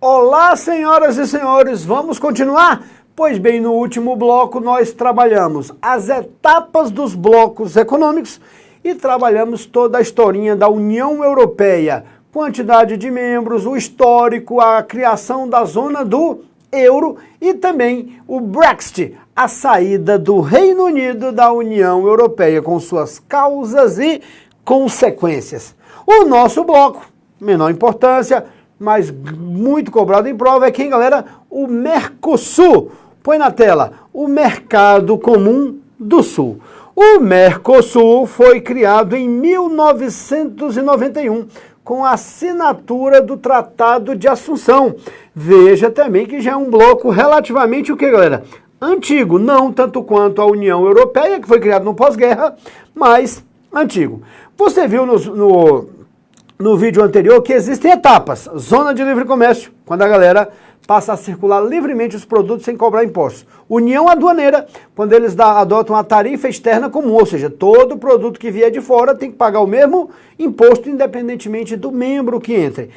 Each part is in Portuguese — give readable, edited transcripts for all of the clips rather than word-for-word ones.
Olá, senhoras e senhores, vamos continuar? Pois bem, no último bloco nós trabalhamos as etapas dos blocos econômicos e trabalhamos toda a historinha da União Europeia, quantidade de membros, o histórico, a criação da zona do euro e também o Brexit, a saída do Reino Unido da União Europeia com suas causas e consequências. O nosso bloco, menor importância, mas muito cobrado em prova, é quem, galera? O Mercosul. Põe na tela, o Mercado Comum do Sul. O Mercosul foi criado em 1991, com a assinatura do Tratado de Assunção. Veja também que já é um bloco relativamente o que, galera? Antigo, não tanto quanto a União Europeia, que foi criado no pós-guerra, mas antigo. Você viu no vídeo anterior que existem etapas. Zona de livre comércio, quando a galera passa a circular livremente os produtos sem cobrar impostos. União aduaneira, quando eles adotam a tarifa externa comum, ou seja, todo produto que vier de fora tem que pagar o mesmo imposto, independentemente do membro que entre.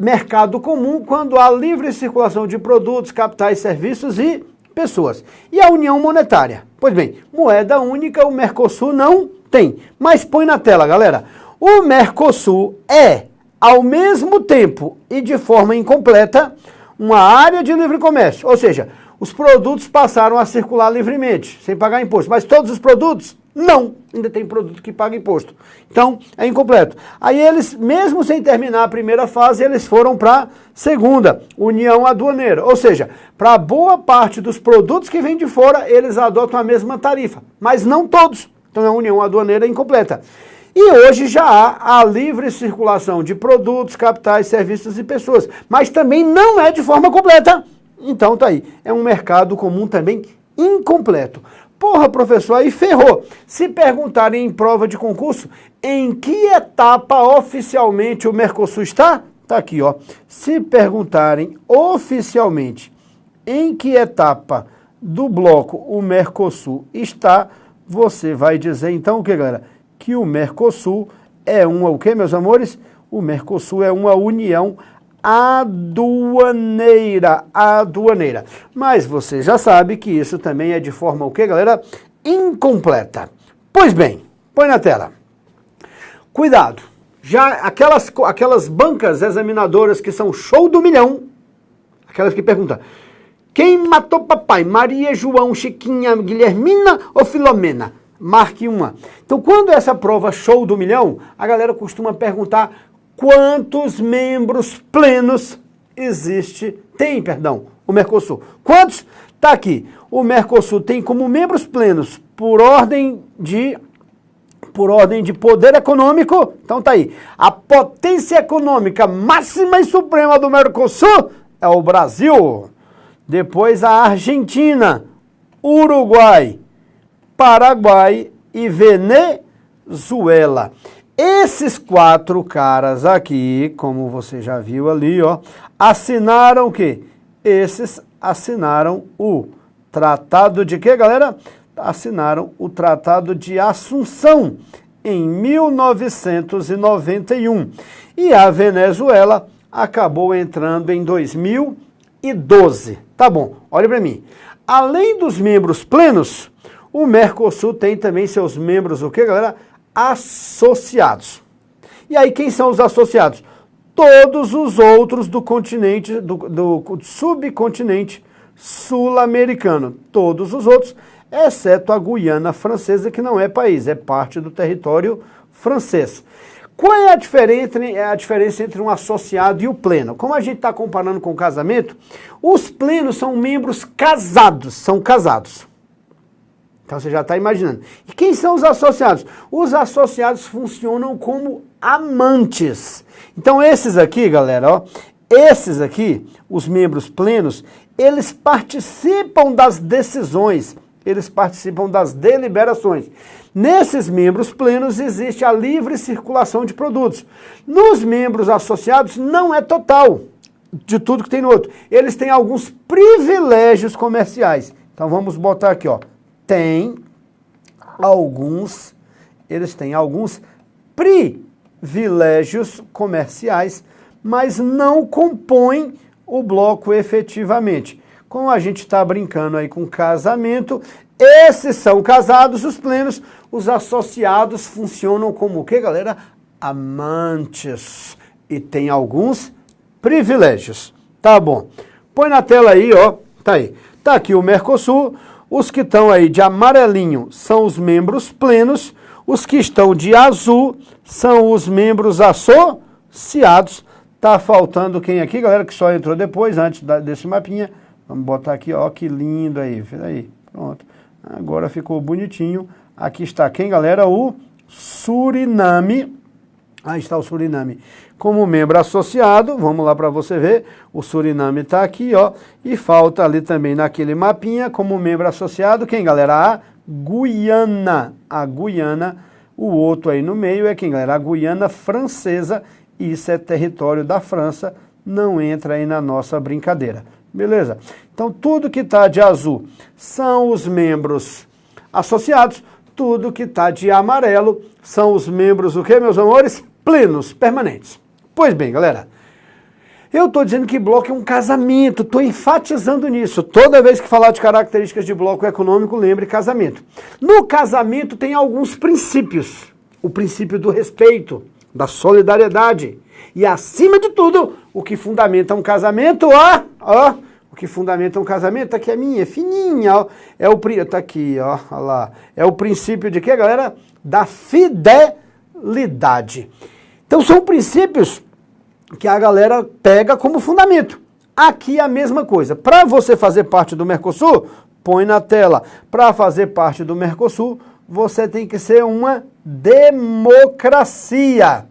Mercado comum, quando há livre circulação de produtos, capitais, serviços e pessoas. E a união monetária. Pois bem, moeda única o Mercosul não tem. Mas põe na tela, galera. O Mercosul é, ao mesmo tempo e de forma incompleta, uma área de livre comércio. Ou seja, os produtos passaram a circular livremente, sem pagar imposto. Mas todos os produtos? Não. Ainda tem produto que paga imposto. Então, é incompleto. Aí eles, mesmo sem terminar a primeira fase, eles foram para a segunda, união aduaneira. Ou seja, para boa parte dos produtos que vêm de fora, eles adotam a mesma tarifa. Mas não todos. Então, é a união aduaneira incompleta. E hoje já há a livre circulação de produtos, capitais, serviços e pessoas. Mas também não é de forma completa. Então tá aí. É um mercado comum também incompleto. Porra, professor, aí ferrou. Se perguntarem em prova de concurso, em que etapa oficialmente o Mercosul está? Tá aqui, ó. Se perguntarem oficialmente em que etapa do bloco o Mercosul está, você vai dizer então o que, galera? Que o Mercosul é o que, meus amores? O Mercosul é uma união aduaneira. Mas você já sabe que isso também é de forma o que, galera? Incompleta. Pois bem, põe na tela. Cuidado. Já aquelas bancas examinadoras que são show do milhão, aquelas que perguntam: quem matou papai? Maria, João, Chiquinha, Guilhermina ou Filomena? Marque uma. Então, quando essa prova show do milhão, a galera costuma perguntar quantos membros plenos tem o Mercosul. Quantos? Tá aqui. O Mercosul tem como membros plenos, por ordem de poder econômico, então tá aí. A potência econômica máxima e suprema do Mercosul é o Brasil. Depois a Argentina, Uruguai, Paraguai e Venezuela. Esses 4 caras aqui, como você já viu ali, ó, assinaram o quê? Esses assinaram o Tratado de quê, galera? Assinaram o Tratado de Assunção em 1991. E a Venezuela acabou entrando em 2012. Tá bom, olha para mim. Além dos membros plenos, o Mercosul tem também seus membros, o que, galera? Associados. E aí, quem são os associados? Todos os outros do continente, do subcontinente sul-americano. Todos os outros, exceto a Guiana Francesa, que não é país, é parte do território francês. Qual é a diferença entre um associado e o pleno? Como a gente está comparando com o casamento, os plenos são membros casados, são casados. Então você já está imaginando. E quem são os associados? Os associados funcionam como amantes. Então esses aqui, galera, ó, esses aqui, os membros plenos, eles participam das decisões, eles participam das deliberações. Nesses membros plenos existe a livre circulação de produtos. Nos membros associados não é total de tudo que tem no outro. Eles têm alguns privilégios comerciais. Então vamos botar aqui, ó. Eles têm alguns privilégios comerciais mas não compõem o bloco efetivamente. Como a gente está brincando aí com casamento, esses são casados, os plenos, os associados funcionam como o quê, galera? Amantes. E tem alguns privilégios. Tá bom. Põe na tela aí, ó. Tá aí. Tá aqui o Mercosul. Os que estão aí de amarelinho são os membros plenos. Os que estão de azul são os membros associados. Tá faltando quem aqui, galera, que só entrou depois, antes desse mapinha. Vamos botar aqui, ó, que lindo aí. Aí, pronto. Agora ficou bonitinho. Aqui está quem, galera? O Suriname. Aí está o Suriname como membro associado. Vamos lá para você ver. O Suriname está aqui, ó. E falta ali também naquele mapinha como membro associado. Quem, galera? A Guiana. A Guiana. O outro aí no meio é quem, galera? A Guiana Francesa. Isso é território da França. Não entra aí na nossa brincadeira. Beleza? Então, tudo que está de azul são os membros associados. Tudo que está de amarelo são os membros, o que, meus amores? Plenos, permanentes. Pois bem, galera, eu estou dizendo que bloco é um casamento, estou enfatizando nisso. Toda vez que falar de características de bloco econômico, lembre casamento. No casamento tem alguns princípios. O princípio do respeito, da solidariedade. E, acima de tudo, o que fundamenta um casamento, ó, o que fundamenta um casamento, aqui é minha, é fininha, ó, tá aqui, ó lá, é o princípio de quê, galera? Da fidelidade. Então, são princípios que a galera pega como fundamento. Aqui é a mesma coisa. Para você fazer parte do Mercosul, põe na tela. Para fazer parte do Mercosul, você tem que ser uma democracia.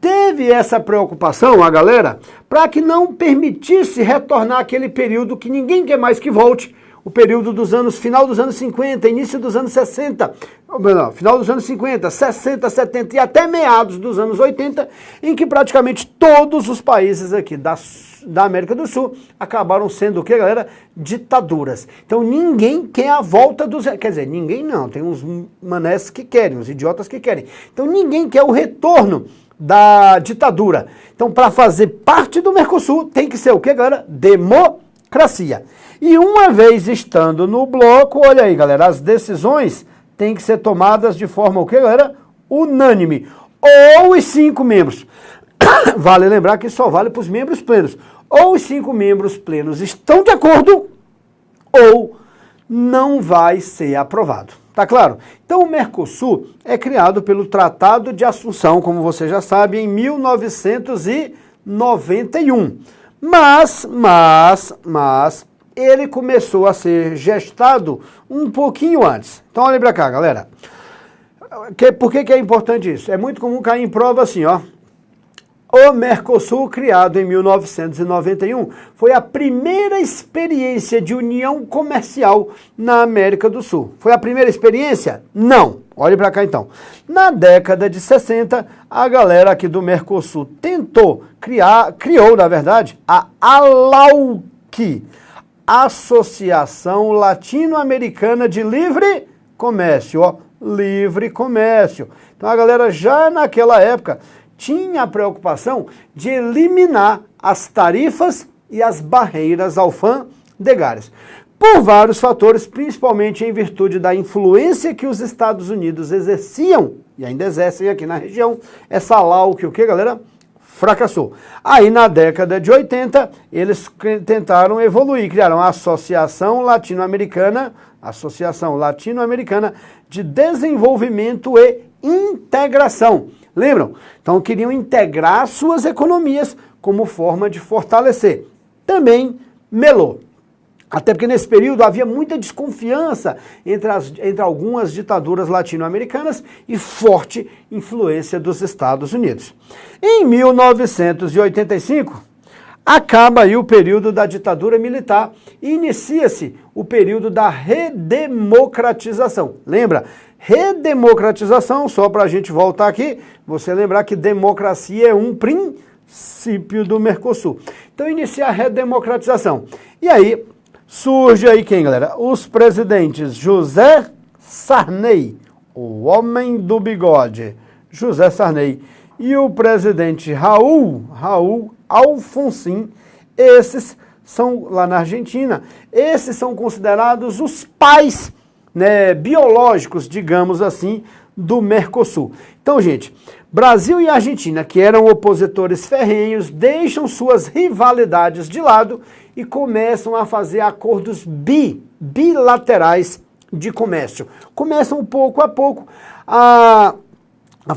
Teve essa preocupação, a galera, para que não permitisse retornar aquele período que ninguém quer mais que volte, o período dos anos, final dos anos 50, início dos anos 60, não, final dos anos 50, 60, 70 e até meados dos anos 80, em que praticamente todos os países aqui da América do Sul acabaram sendo o que, galera? Ditaduras. Então ninguém quer a volta dos... Quer dizer, ninguém não, tem uns manés que querem, uns idiotas que querem. Então ninguém quer o retorno da ditadura. Então, para fazer parte do Mercosul, tem que ser o que, galera? Democracia. E uma vez estando no bloco, olha aí, galera, as decisões têm que ser tomadas de forma o que, galera? Unânime. Ou os 5 membros. Vale lembrar que só vale para os membros plenos. Ou os 5 membros plenos estão de acordo, ou não vai ser aprovado. Tá claro? Então o Mercosul é criado pelo Tratado de Assunção, como você já sabe, em 1991. Mas ele começou a ser gestado um pouquinho antes. Então olha pra cá, galera. Por que é importante isso? É muito comum cair em prova assim, ó. O Mercosul, criado em 1991, foi a primeira experiência de união comercial na América do Sul. Foi a primeira experiência? Não. Olhe para cá então. Na década de 60, a galera aqui do Mercosul criou, na verdade, a ALAUC, Associação Latino-Americana de Livre Comércio. Ó, livre comércio. Então a galera já naquela época tinha a preocupação de eliminar as tarifas e as barreiras alfandegárias. Por vários fatores, principalmente em virtude da influência que os Estados Unidos exerciam, e ainda exercem aqui na região, essa ALAUC, o que, galera? Fracassou. Aí, na década de 80, eles tentaram evoluir, criaram a Associação Latino-Americana de Desenvolvimento e Integração. Lembram? Então queriam integrar suas economias como forma de fortalecer. Também melou. Até porque nesse período havia muita desconfiança entre algumas ditaduras latino-americanas e forte influência dos Estados Unidos. Em 1985, acaba aí o período da ditadura militar e inicia-se o período da redemocratização. Lembra? Redemocratização, só para a gente voltar aqui, você lembrar que democracia é um princípio do Mercosul. Então inicia a redemocratização. E aí surge aí quem, galera? Os presidentes José Sarney, o homem do bigode, José Sarney, e o presidente Raul Alfonsín. Esses são, lá na Argentina, esses são considerados os pais, né, biológicos, digamos assim, do Mercosul. Então, gente, Brasil e Argentina, que eram opositores ferrenhos, deixam suas rivalidades de lado e começam a fazer acordos bilaterais de comércio. Começam pouco a pouco a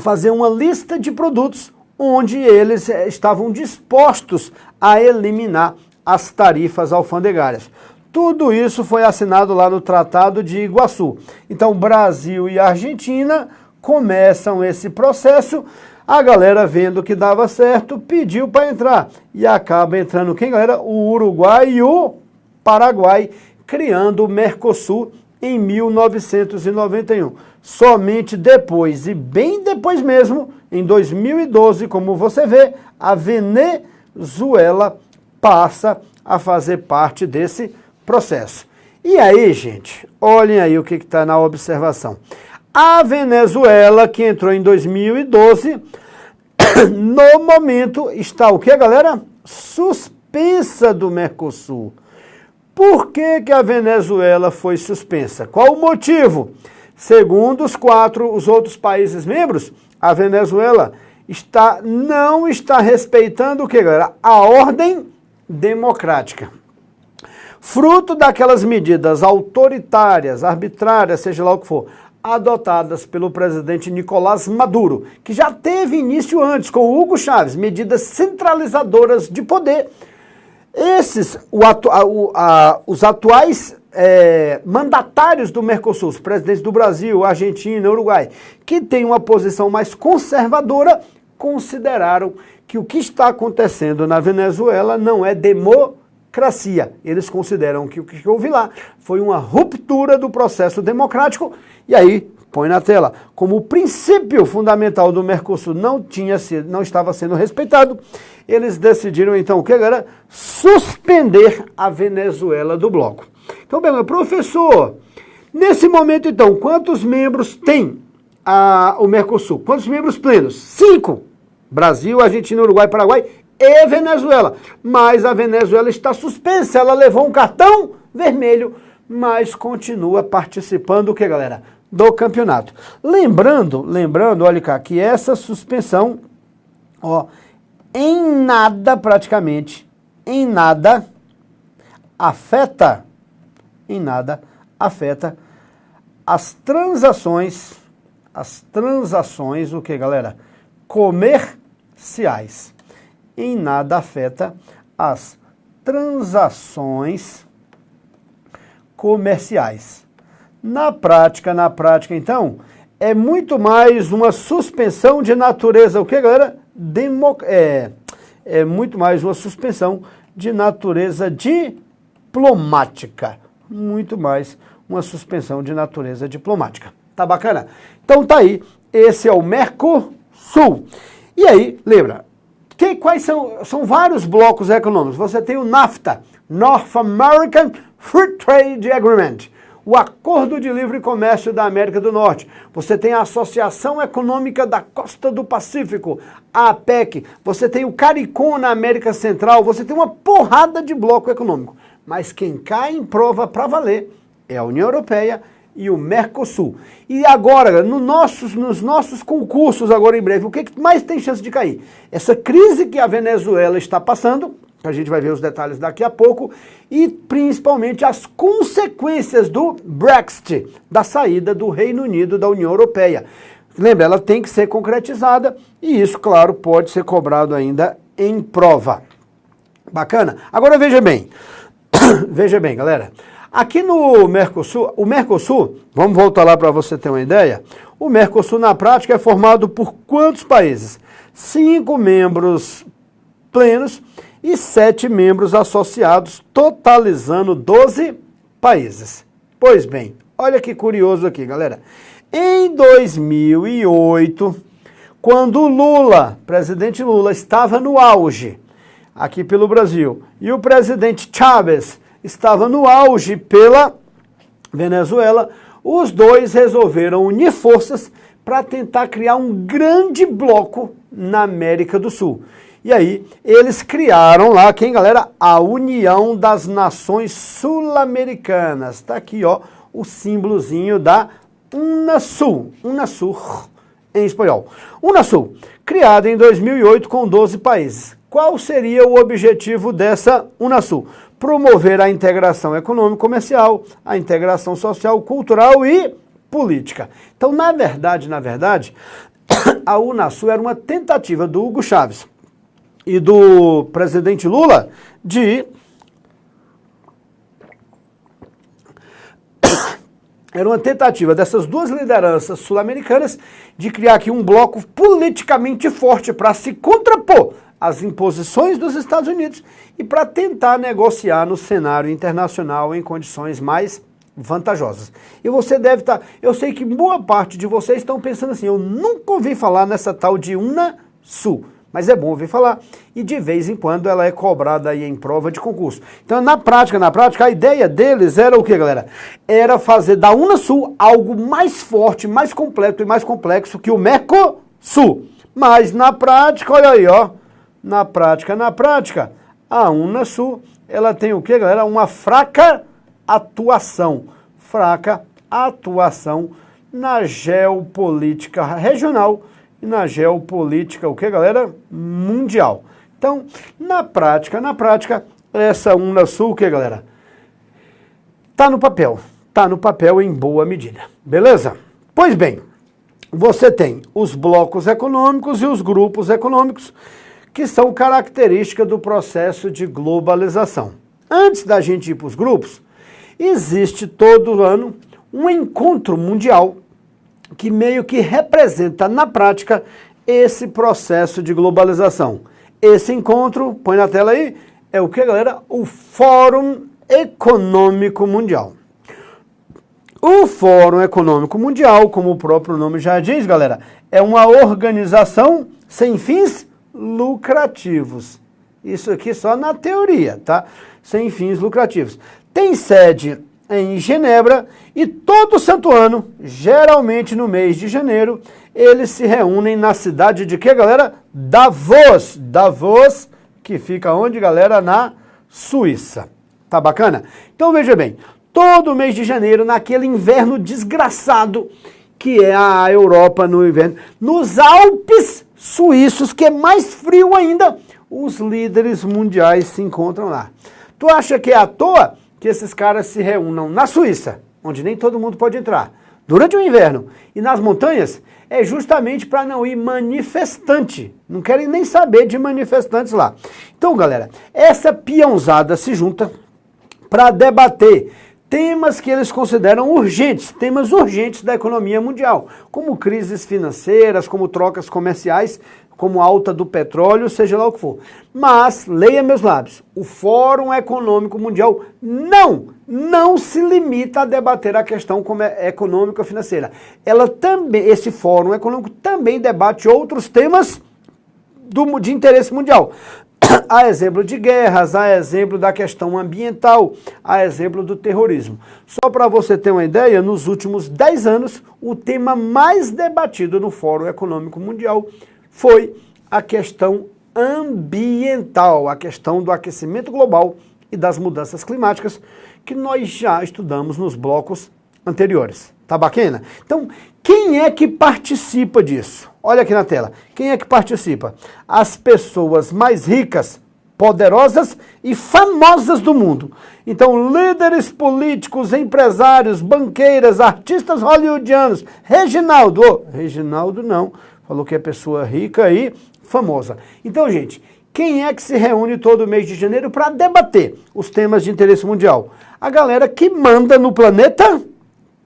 fazer uma lista de produtos onde eles estavam dispostos a eliminar as tarifas alfandegárias. Tudo isso foi assinado lá no Tratado de Iguaçu. Então, Brasil e Argentina começam esse processo. A galera, vendo que dava certo, pediu para entrar. E acaba entrando quem, galera? O Uruguai e o Paraguai, criando o Mercosul em 1991. Somente depois, e bem depois mesmo, em 2012, como você vê, a Venezuela passa a fazer parte desse processo. E aí, gente, olhem aí o que está na observação. A Venezuela, que entrou em 2012, no momento está o que, galera? Suspensa do Mercosul. Por que a Venezuela foi suspensa? Qual o motivo? Segundo os outros países membros, a Venezuela não está respeitando o que, galera? A ordem democrática. Fruto daquelas medidas autoritárias, arbitrárias, seja lá o que for, adotadas pelo presidente Nicolás Maduro, que já teve início antes com o Hugo Chávez, medidas centralizadoras de poder. Os atuais mandatários do Mercosul, os presidentes do Brasil, Argentina, Uruguai, que têm uma posição mais conservadora, consideraram que o que está acontecendo na Venezuela não é democracia. Eles consideram que o que houve lá foi uma ruptura do processo democrático. E aí, põe na tela, como o princípio fundamental do Mercosul não estava sendo respeitado, eles decidiram então o que, galera? Suspender a Venezuela do bloco. Então, bem, professor, nesse momento então, quantos membros tem o Mercosul? Quantos membros plenos? 5. Brasil, Argentina, Uruguai, Paraguai e Venezuela. Mas a Venezuela está suspensa, ela levou um cartão vermelho, mas continua participando, o que, galera? Do campeonato. Lembrando, olha cá, que essa suspensão, em nada afeta as transações, o que, galera? Comerciais. Em nada afeta as transações comerciais. Na prática, então, é muito mais uma suspensão de natureza, o que, galera? É muito mais uma suspensão de natureza diplomática. Muito mais uma suspensão de natureza diplomática. Tá bacana? Então tá aí, esse é o Mercosul. E aí, lembra, quais são vários blocos econômicos. Você tem o NAFTA, North American Free Trade Agreement, o Acordo de Livre Comércio da América do Norte. Você tem a Associação Econômica da Costa do Pacífico, a APEC. Você tem o CARICOM na América Central. Você tem uma porrada de bloco econômico. Mas quem cai em prova para valer é a União Europeia e o Mercosul. E agora, nos nossos concursos, agora em breve, o que mais tem chance de cair? Essa crise que a Venezuela está passando, que a gente vai ver os detalhes daqui a pouco, e principalmente as consequências do Brexit, da saída do Reino Unido da União Europeia. Lembra, ela tem que ser concretizada e isso, claro, pode ser cobrado ainda em prova. Bacana? Agora veja bem, galera, aqui no Mercosul, o Mercosul, vamos voltar lá para você ter uma ideia, o Mercosul na prática é formado por quantos países? 5 membros plenos e 7 membros associados, totalizando 12 países. Pois bem, olha que curioso aqui, galera. Em 2008, quando o presidente Lula, estava no auge aqui pelo Brasil, e o presidente Chávez estava no auge pela Venezuela, os dois resolveram unir forças para tentar criar um grande bloco na América do Sul. E aí, eles criaram lá, quem, galera? A União das Nações Sul-Americanas. Tá aqui, ó, o símbolozinho da UNASUL. UNASUR em espanhol. UNASUL, criada em 2008 com 12 países. Qual seria o objetivo dessa UNASUL? Promover a integração econômico-comercial, a integração social, cultural e política. Então, na verdade, a UNASUL era uma tentativa do Hugo Chávez e do presidente Lula era uma tentativa dessas duas lideranças sul-americanas de criar aqui um bloco politicamente forte para se contrapor às imposições dos Estados Unidos e para tentar negociar no cenário internacional em condições mais vantajosas. E você deve estar... Eu sei que boa parte de vocês estão pensando assim, eu nunca ouvi falar nessa tal de UNASUL. Mas é bom ouvir falar, e de vez em quando ela é cobrada aí em prova de concurso. Então, na prática, a ideia deles era o que, galera? Era fazer da UNASUL algo mais forte, mais completo e mais complexo que o Mercosul. Mas na prática, olha aí, ó, na prática, a UNASUL, ela tem o que, galera? Uma fraca atuação na geopolítica regional e na geopolítica, o que, galera? Mundial. Então, na prática, essa UNASUL, o que, galera? Tá no papel em boa medida, beleza? Pois bem, você tem os blocos econômicos e os grupos econômicos, que são característica do processo de globalização. Antes da gente ir para os grupos, existe todo ano um encontro mundial que meio que representa na prática esse processo de globalização. Esse encontro, põe na tela aí, é o que, galera? O Fórum Econômico Mundial. O Fórum Econômico Mundial, como o próprio nome já diz, galera, é uma organização sem fins lucrativos. Isso aqui só na teoria, tá? Sem fins lucrativos. Tem sede em Genebra e todo santo ano, geralmente no mês de janeiro, eles se reúnem na cidade de que, galera? Davos. Davos, que fica onde, galera? Na Suíça. Tá bacana? Então veja bem, todo mês de janeiro, naquele inverno desgraçado que é a Europa no inverno, nos Alpes suíços, que é mais frio ainda, os líderes mundiais se encontram lá. Tu acha que é à toa que esses caras se reúnam na Suíça, onde nem todo mundo pode entrar, durante o inverno, e nas montanhas? É justamente para não ir manifestante. Não querem nem saber de manifestantes lá. Então, galera, essa peãozada se junta para debater temas que eles consideram urgentes, temas urgentes da economia mundial, como crises financeiras, como trocas comerciais, como alta do petróleo, seja lá o que for. Mas, leia meus lábios, o Fórum Econômico Mundial não se limita a debater a questão econômica financeira. Esse Fórum Econômico também debate outros temas de interesse mundial. A exemplo de guerras, a exemplo da questão ambiental, a exemplo do terrorismo. Só para você ter uma ideia, nos últimos 10 anos, o tema mais debatido no Fórum Econômico Mundial foi a questão ambiental, a questão do aquecimento global e das mudanças climáticas, que nós já estudamos nos blocos anteriores. Tá bacana? Então, quem é que participa disso? Olha aqui na tela. Quem é que participa? As pessoas mais ricas, poderosas e famosas do mundo. Então, líderes políticos, empresários, banqueiras, artistas hollywoodianos. Reginaldo não, falou que é pessoa rica e famosa. Então, gente, quem é que se reúne todo mês de janeiro para debater os temas de interesse mundial? A galera que manda no planeta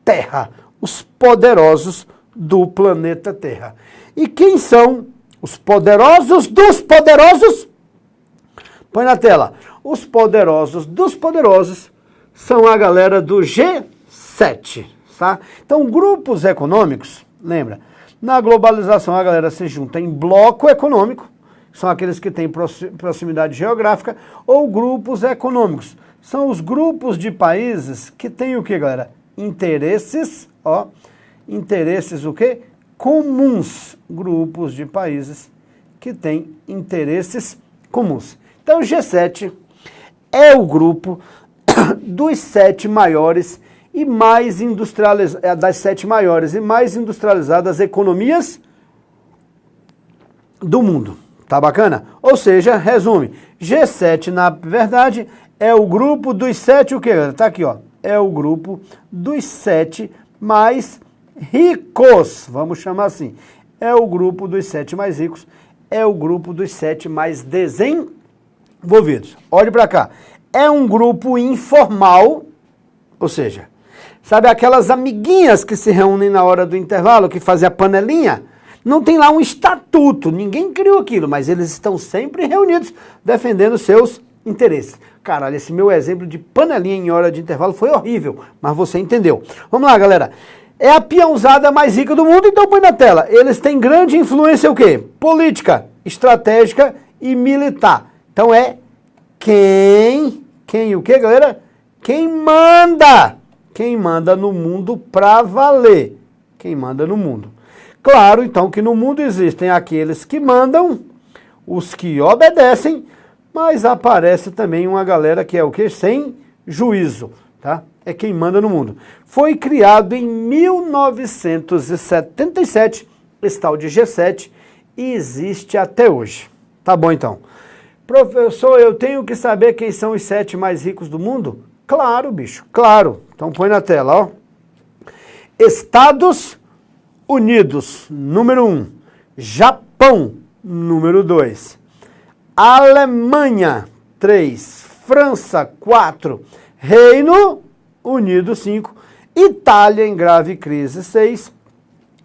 Terra, os poderosos do planeta Terra. E quem são os poderosos dos poderosos? Põe na tela. Os poderosos dos poderosos são a galera do G7, tá? Então, grupos econômicos, lembra, na globalização a galera se junta em bloco econômico, são aqueles que têm proximidade geográfica, ou grupos econômicos. São os grupos de países que têm o que, galera? interesses, ó, interesses o quê? Comuns, grupos de países que têm interesses comuns. Então, o G7 é o grupo dos 7 maiores e mais industrializadas, das 7 maiores e mais industrializadas economias do mundo. Tá bacana? Ou seja, resume, G7, na verdade, é o grupo dos 7, o quê? Tá aqui, ó. É o grupo dos 7 mais ricos, vamos chamar assim. É o grupo dos 7 mais ricos, é o grupo dos 7 mais desenvolvidos. Olhe para cá. É um grupo informal, ou seja, sabe aquelas amiguinhas que se reúnem na hora do intervalo, que fazem a panelinha? Não tem lá um estatuto, ninguém criou aquilo, mas eles estão sempre reunidos defendendo seus interesses. Caralho, esse meu exemplo de panelinha em hora de intervalo foi horrível, mas você entendeu. Vamos lá, galera. É a peãozada mais rica do mundo, então põe na tela. Eles têm grande influência o quê? Política, estratégica e militar. Então é quem o quê, galera? Quem manda no mundo pra valer. Quem manda no mundo. Claro, então, que no mundo existem aqueles que mandam, os que obedecem, mas aparece também uma galera que é o quê? Sem juízo, tá? É quem manda no mundo. Foi criado em 1977, esse tal de G7, e existe até hoje. Tá bom, então. Professor, eu tenho que saber quem são os 7 mais ricos do mundo? Claro, bicho, claro. Então põe na tela, ó. Estados Unidos, número 1. Japão, número 2. Alemanha, 3. França, 4. Reino Unido, 5. Itália em grave crise, 6.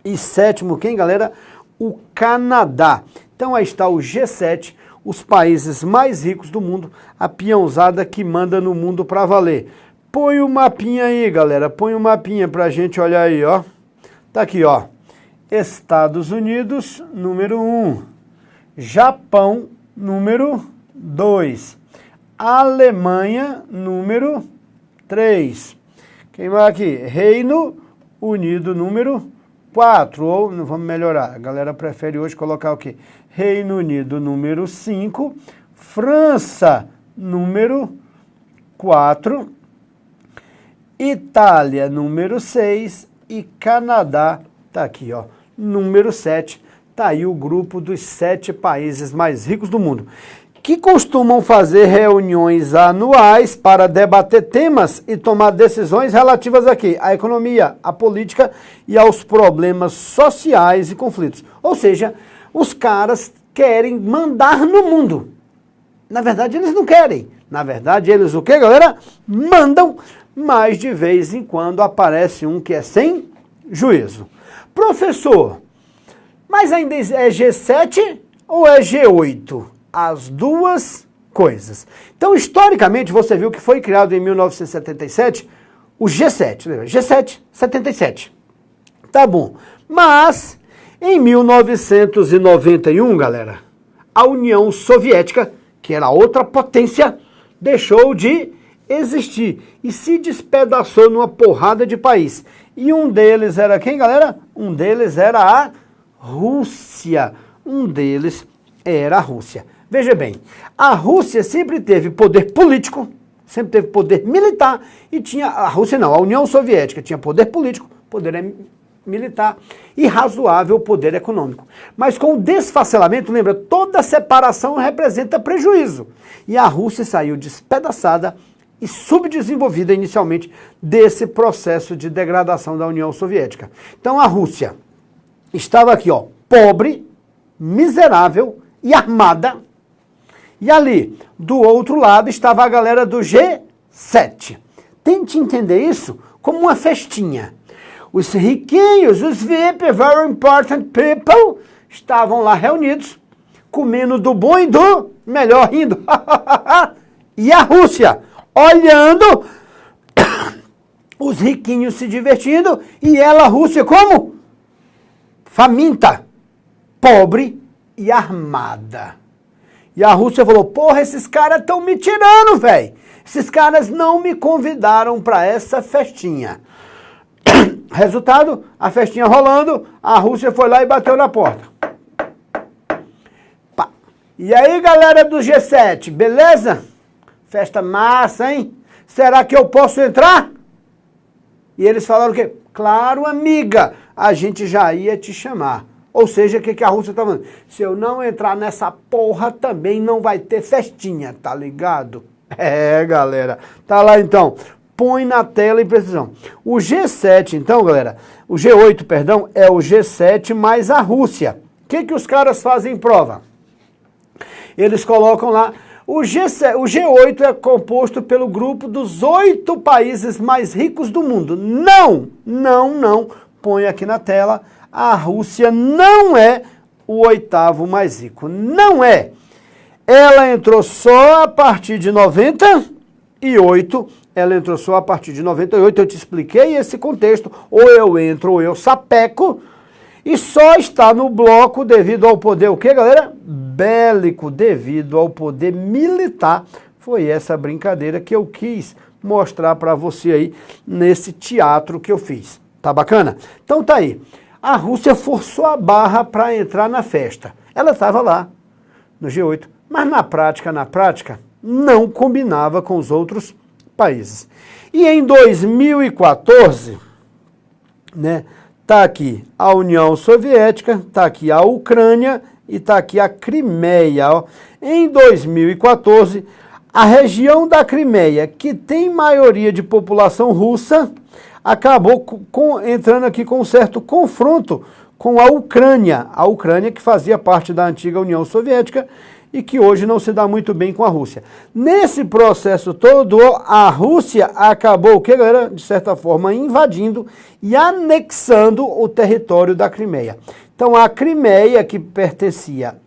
E 7º, quem, galera? O Canadá. Então aí está o G7, os países mais ricos do mundo, a peãozada que manda no mundo para valer. Põe o mapinha aí, galera. Põe o mapinha pra gente olhar aí, ó. Tá aqui, ó. Estados Unidos, número 1. Japão, número 2. Alemanha, número 3. Quem vai aqui? Reino Unido, número 4. Ou, vamos melhorar, a galera prefere hoje colocar o quê? Reino Unido, número 5. França, número 4. Itália, número 6. E Canadá, tá aqui, ó. Número 7, tá aí o grupo dos 7 países mais ricos do mundo, que costumam fazer reuniões anuais para debater temas e tomar decisões relativas aqui à economia, à política e aos problemas sociais e conflitos. Ou seja, os caras querem mandar no mundo. Na verdade, eles não querem. Na verdade, eles o quê, galera? Mandam, mas de vez em quando aparece um que é sem juízo. Professor, mas ainda é G7 ou é G8? As duas coisas. Então, historicamente, você viu que foi criado em 1977 o G7, lembra? G7, 77. Tá bom. Mas, em 1991, galera, a União Soviética, que era outra potência, deixou de existir e se despedaçou numa porrada de país. E um deles era quem, galera? Um deles era a Rússia. Um deles era a Rússia. Veja bem, a Rússia sempre teve poder político, sempre teve poder militar e tinha, a Rússia não, a União Soviética tinha poder político, poder militar e razoável poder econômico. Mas com o desfacelamento, lembra, toda separação representa prejuízo. E a Rússia saiu despedaçada e subdesenvolvida inicialmente desse processo de degradação da União Soviética. Então a Rússia estava aqui, ó, pobre, miserável e armada. E ali, do outro lado, estava a galera do G7. Tente entender isso como uma festinha. Os riquinhos, os VIP, very important people, estavam lá reunidos, comendo do bom e do melhor, rindo. E a Rússia olhando, os riquinhos se divertindo, e ela, a Rússia, como? Faminta, pobre e armada. E a Rússia falou, porra, esses caras estão me tirando, velho. Esses caras não me convidaram para essa festinha. Resultado, a festinha rolando, a Rússia foi lá e bateu na porta. Pá. E aí, galera do G7, beleza? Festa massa, hein? Será que eu posso entrar? E eles falaram o quê? Claro, amiga, a gente já ia te chamar. Ou seja, o que a Rússia tá falando? Se eu não entrar nessa porra, também não vai ter festinha, tá ligado? É, galera. Tá lá então. Põe na tela em precisão. O G7, então, galera, o G8, perdão, é o G7 mais a Rússia. O que os caras fazem em prova? Eles colocam lá, o G8 é composto pelo grupo dos 8 países mais ricos do mundo. Não, põe aqui na tela, a Rússia não é o 8º mais rico. Não é. Ela entrou só a partir de 98, eu te expliquei esse contexto, ou eu entro ou eu sapeco, e só está no bloco devido ao poder, o que, galera? Bélico, devido ao poder militar. Foi essa brincadeira que eu quis mostrar para você aí, nesse teatro que eu fiz. Tá bacana? Então tá aí. A Rússia forçou a barra para entrar na festa. Ela estava lá, no G8, mas na prática, não combinava com os outros países. E em 2014, né, tá aqui a União Soviética, tá aqui a Ucrânia e tá aqui a Crimeia. Ó. Em 2014, a região da Crimeia, que tem maioria de população russa, acabou entrando aqui com um certo confronto com a Ucrânia que fazia parte da antiga União Soviética e que hoje não se dá muito bem com a Rússia. Nesse processo todo, a Rússia acabou, o que, galera? De certa forma, invadindo e anexando o território da Crimeia. Então, a Crimeia, que pertencia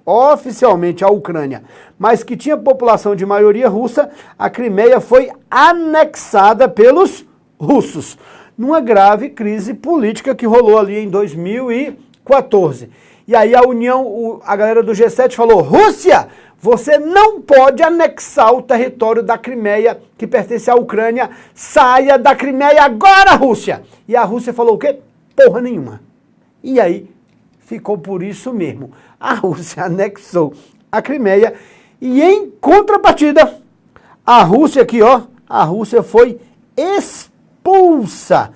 oficialmente à Ucrânia, mas que tinha população de maioria russa, a Crimeia foi anexada pelos russos, numa grave crise política que rolou ali em 2014. E aí a galera do G7 falou, Rússia, você não pode anexar o território da Crimeia, que pertence à Ucrânia, saia da Crimeia agora, Rússia! E a Rússia falou o quê? Porra nenhuma. E aí ficou por isso mesmo. A Rússia anexou a Crimeia e em contrapartida, a Rússia aqui, ó, a Rússia foi expulsa.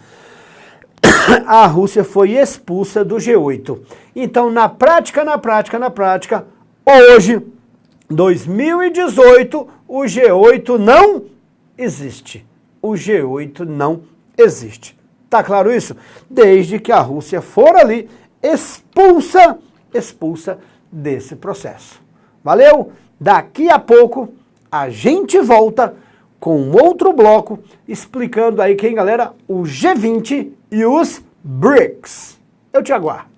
A Rússia foi expulsa do G8. Então, na prática, hoje, 2018, o G8 não existe. O G8 não existe. Tá claro isso? Desde que a Rússia for ali expulsa desse processo. Valeu? Daqui a pouco a gente volta com outro bloco explicando aí quem, galera, o G20 e os BRICS. Eu te aguardo.